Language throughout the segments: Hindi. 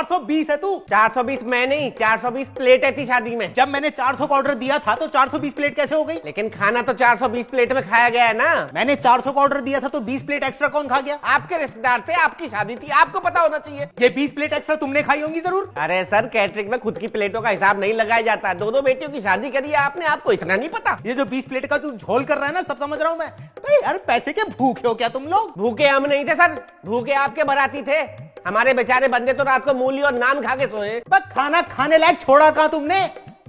420 है तू। 420 मैं नहीं, 420 प्लेट थी शादी में। जब मैंने 400 का ऑर्डर दिया था तो 420 प्लेट कैसे हो गई? लेकिन खाना तो 420 प्लेट में खाया गया है ना। मैंने 400 का ऑर्डर दिया था तो 20 प्लेट एक्स्ट्रा कौन खा गया? आपके रिश्तेदार थे, आपकी शादी थी, आपको पता होना चाहिए। ये 20 प्लेट एक्स्ट्रा तुमने खाई होंगी जरूर। अरे सर, कैटरिंग में खुद की प्लेटों का हिसाब नहीं लगाया जाता। दो बेटियों की शादी करी है आपने, आपको इतना नहीं पता? ये जो 20 प्लेट का तू झोल कर रहा है ना, सब समझ रहा हूं मैं। यार पैसे के भूखे हो क्या तुम लोग? भूखे हम नहीं थे सर, भूखे आपके बाराती थे। हमारे बेचारे बंदे तो रात को मूली और नान खा के सोए। खाना खाने लायक छोड़ा कहां तुमने?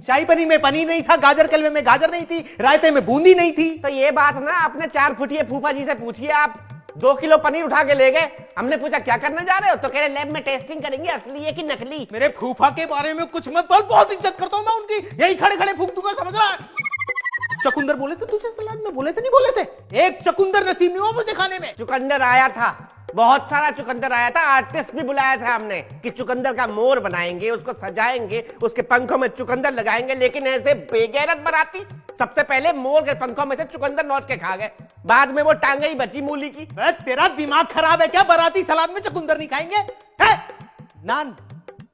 शाही पनीर में पनीर नहीं था, गाजर के हलवे में गाजर नहीं थी, रायते में बूंदी नहीं थी। तो ये बात ना अपने 4 फुटिए फूफा जी से पूछिए। आप 2 किलो पनीर उठा के ले गए। हमने पूछा क्या करने जा रहे हो, तो कह रहे लैब में टेस्टिंग करेंगे असली है कि नकली। मेरे फूफा के बारे में कुछ मत बोल, बहुत इज्जत करता हूं मैं उनकी। यही खड़े खड़े फूंक दूंगा, समझ रहा है? चुकंदर बोले थे तुझे सलाद में, बोले थे नहीं बोले थे? एक चुकंदर नसीब नहीं हुआ मुझे खाने में। चुकंदर आया था, बहुत सारा चुकंदर आया था। आर्टिस्ट भी बुलाया था हमने कि चुकंदर का मोर बनाएंगे, उसको सजाएंगे, उसके पंखों में चुकंदर लगाएंगे। लेकिन ऐसे बेगैरत बाराती सबसे पहले मोर के पंखों में से चुकंदर नोच के खा गए। बाद में वो टांगे ही बची मूली की। तेरा दिमाग खराब है क्या? बाराती सलाद में चुकंदर नहीं खाएंगे? है? नान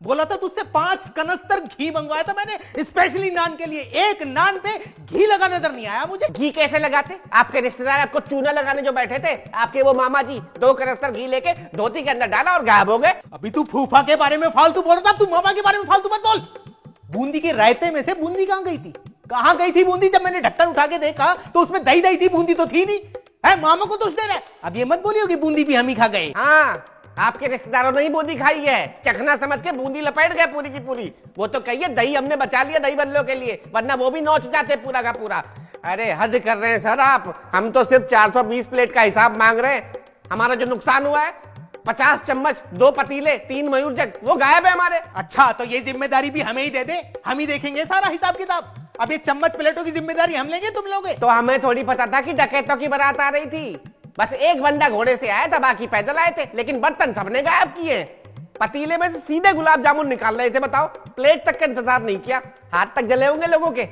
बोला था तुझसे 5 कनस्तर घी मंगवाया था मैंने स्पेशली नान के लिए। एक नान पे घी लगा नजर नहीं आया मुझे। घी कैसे लगाते? आपके रिश्तेदार आपको चूना लगाने जो बैठे थे, आपके वो मामा जी 2 कनस्तर घी लेके धोती के अंदर डाला और गायब हो गए। अभी तू फूफा के बारे में फालतू बोल रहा था, तू मामा के बारे में फालतू मत बोल। बूंदी के रायते में से बूंदी कहां गई थी? कहां गई थी बूंदी? जब मैंने ढक्कन उठा के देखा तो उसमें दही दही थी, बूंदी तो थी नहीं। है मामा को दोष दे रहा है। अब ये मत बोलियो कि बूंदी भी हम ही खा गए। हाँ, आपके रिश्तेदारों ने ही बूंदी खाई है, चखना समझ के बूंदी लपेट गए पूरी की पूरी। वो तो कहिए दही हमने बचा लिया दही बल्लों के लिए, वरना वो भी नोच जाते पूरा का पूरा। अरे हद कर रहे हैं सर आप। हम तो सिर्फ 420 प्लेट का हिसाब मांग रहे हैं। हमारा जो नुकसान हुआ है 50 चम्मच, 2 पतीले, 3 मयूर जग, वो गायब है हमारे। अच्छा, तो ये जिम्मेदारी भी हमें ही दे दे, हम ही देखेंगे सारा हिसाब किताब। अब ये चम्मच प्लेटों की जिम्मेदारी हम लेंगे, तुम लोगे? तो हमें थोड़ी पता था कि डकैतों की बारात आ रही थी। बस एक बंदा घोड़े से आया था, बाकी पैदल आए थे। लेकिन बर्तन सबने गायब किए। पतीले में से सीधे गुलाब जामुन निकाल रहे थे, बताओ। प्लेट तक का इंतजार नहीं किया। हाथ तक जले होंगे लोगों के।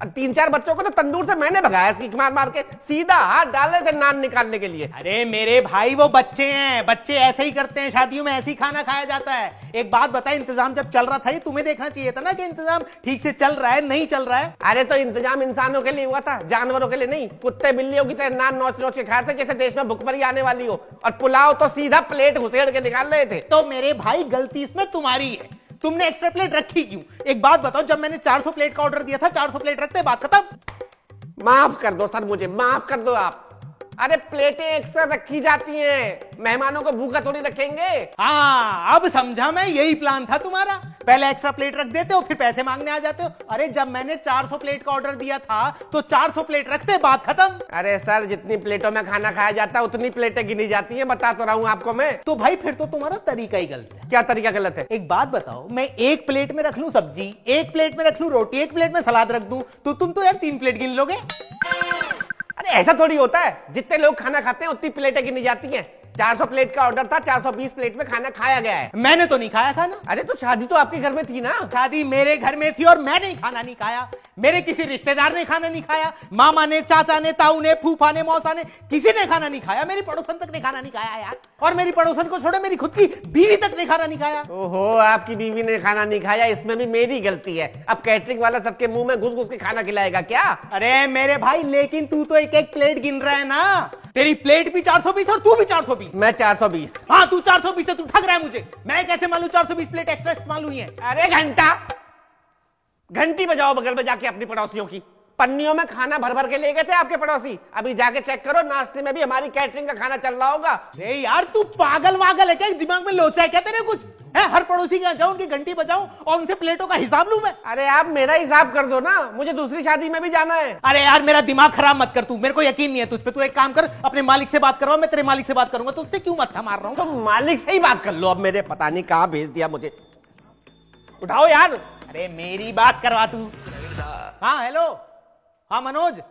3-4 बच्चों को तो तंदूर से मैंने भगाया, सीख मार मार के। सीधा हाथ डाले थे नान निकालने के लिए। अरे मेरे भाई, वो बच्चे हैं, बच्चे ऐसे ही करते हैं। शादियों में ऐसे ही खाना खाया जाता है। एक बात बता, इंतजाम जब चल रहा था ये तुम्हें देखना चाहिए था ना कि इंतजाम ठीक से चल रहा है नहीं चल रहा है। अरे तो इंतजाम इंसानों के लिए हुआ था, जानवरों के लिए नहीं। कुत्ते बिल्लियों की तरह नान नोच नोच के खा रहे थे जैसे देश में भुखमरी आने वाली हो। और पुलाव तो सीधा प्लेट घुसेड़ के निकाल रहे थे। तो मेरे भाई गलती इसमें तुम्हारी है, तुमने एक्स्ट्रा प्लेट रखी क्यों? एक बात बताओ, जब मैंने 400 प्लेट का ऑर्डर दिया था 400 प्लेट रखते, बात खत्म। माफ कर दो सर, मुझे माफ कर दो आप। अरे प्लेटें एक्स्ट्रा रखी जाती हैं, मेहमानों को भूखा थोड़ी रखेंगे। हाँ, अब समझा मैं, यही प्लान था तुम्हारा। पहले एक्स्ट्रा प्लेट रख देते हो, फिर पैसे मांगने आ जाते हो। अरे जब मैंने 400 प्लेट का ऑर्डर दिया था तो 400 प्लेट रखते, बात खत्म। अरे सर, जितनी प्लेटों में खाना खाया जाता है उतनी प्लेटें गिनी जाती हैं, बता तो रहा हूं आपको मैं। तो भाई फिर तो तुम्हारा तरीका ही गलत है। क्या तरीका गलत है? एक बात बताओ, मैं एक प्लेट में रख लूं सब्जी, एक प्लेट में रख लूं रोटी, एक प्लेट में सलाद रख दूं, तो तुम तो यार 3 प्लेट गिन लोगे। अरे ऐसा थोड़ी होता है, जितने लोग खाना खाते हैं उतनी प्लेटें गिनी जाती हैं। 400 प्लेट का ऑर्डर था, 420 प्लेट में खाना खाया गया है। मैंने तो नहीं खाया खाना। अरे तो शादी तो आपके घर में थी ना। शादी मेरे घर में थी और मैंने खाना नहीं खाया। मेरे किसी रिश्तेदार ने खाना नहीं खाया, मामा ने, चाचा ने, ताऊ ने, फूफा ने, मौसा ने, किसी ने खाना नहीं खाया। मेरी पड़ोसन तक ने खाना नहीं खाया यार। और मेरी पड़ोसन को छोड़े मेरी खुद की बीवी तक ने खाना नहीं खाया। ओहो, आपकी बीवी ने खाना नहीं खाया, इसमें भी मेरी गलती है। अब कैटरिंग वाला सबके मुंह में घुस घुस के खाना खिलाएगा क्या? अरे मेरे भाई, लेकिन तू तो एक एक प्लेट गिन रहा है ना। तेरी प्लेट भी 420 और तू भी 420। मैं 420। हाँ, तू 420 है, तू ठग रहा है मुझे। मैं कैसे मालूम 420 प्लेट एक्स्ट्रा इस्तेमाल हुई है? अरे घंटी बजाओ बगल में जाके अपनी पड़ोसियों की। पन्नियों में खाना भर भर के ले गए थे आपके पड़ोसी। अभी जाके चेक करो, नाश्ते में भी हमारी कैटरिंग का खाना चल रहा होगा। अरे यार, तू पागल वागल है क्या? दिमाग में लोचा है क्या तेरे कुछ? है, हर पड़ोसी के यहाँ जाऊं, उनकी घंटी बजाऊं और उनसे प्लेटों का हिसाब लूं मैं? अरे आप मेरा हिसाब कर दो ना, मुझे दूसरी शादी में भी जाना है। अरे यार, मेरा दिमाग खराब मत कर तू, मेरे को यकीन नहीं है तुझ पे। तू एक काम कर, अपने मालिक से बात करवा, मैं तेरे मालिक से बात करूंगा। तो उससे क्यों मत्था मार रहा हूं? तो मालिक से ही बात कर लो। अब मेरे पता नहीं कहां भेज दिया मुझे। उठाओ यार। अरे मेरी बात करवा तू। हाँ हेलो, हाँ मनोज।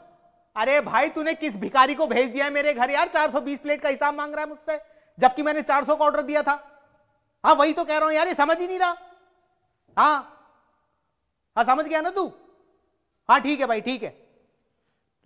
अरे भाई, तूने किस भिखारी को भेज दिया है मेरे घर यार? 420 प्लेट का हिसाब मांग रहा है मुझसे, जबकि मैंने 400 का ऑर्डर दिया था। हाँ वही तो कह रहा हूं यार, ये समझ ही नहीं रहा। हाँ समझ गया ना तू? हाँ ठीक है भाई, ठीक है।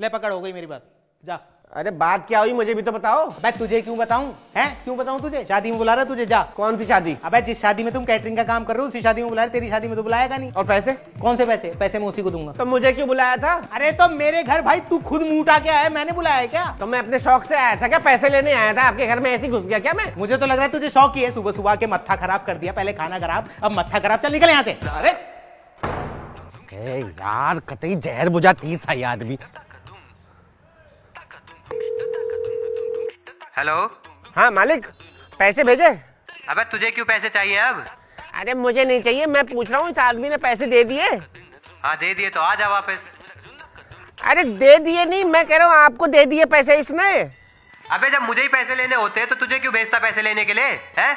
ले पकड़, हो गई मेरी बात, जा। अरे बात क्या हुई मुझे भी तो बताओ। अबे तुझे क्यों बताऊं? हैं क्यों बताऊं तुझे? शादी में बुला रहा तुझे, जा। कौन सी शादी? अबे जिस शादी में तुम कैटरिंग का काम कर रहे हो उसी शादी में बुला रहे, तेरी शादी में तो बुलाएगा नहीं। और पैसे? कौन से पैसे? पैसे मैं उसी को दूंगा। तो मुझे क्यों बुलाया था? अरे तो मेरे घर भाई तू खुद मुंह उठा के आया, मैंने बुलाया है क्या? तो मैं अपने शौक से आया था क्या? पैसे लेने आया था आपके घर में, ऐसे ही घुस गया क्या मैं? मुझे तो लग रहा है तुझे शौक ही है, सुबह सुबह के मत्था खराब कर दिया, पहले खाना खराब अब मत्था खराब, चल निकल यहाँ से। अरे यार कतई जहर बुझा तीर था ये आदमी। हेलो। हाँ मालिक, पैसे भेजे? अबे तुझे क्यों पैसे चाहिए अब? अरे मुझे नहीं चाहिए, मैं पूछ रहा हूँ इस आदमी ने पैसे दे दिए? हाँ दे दिए, तो आ जा वापस। अरे दे दिए नहीं, मैं कह रहा हूँ आपको दे दिए पैसे इसने। अबे जब मुझे ही पैसे लेने होते हैं तो तुझे क्यों भेजता पैसे लेने के लिए? हैं?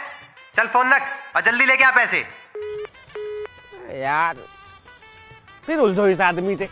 चल फोन रख और जल्दी लेके आ पैसे। यार फिर उलझो इस आदमी से।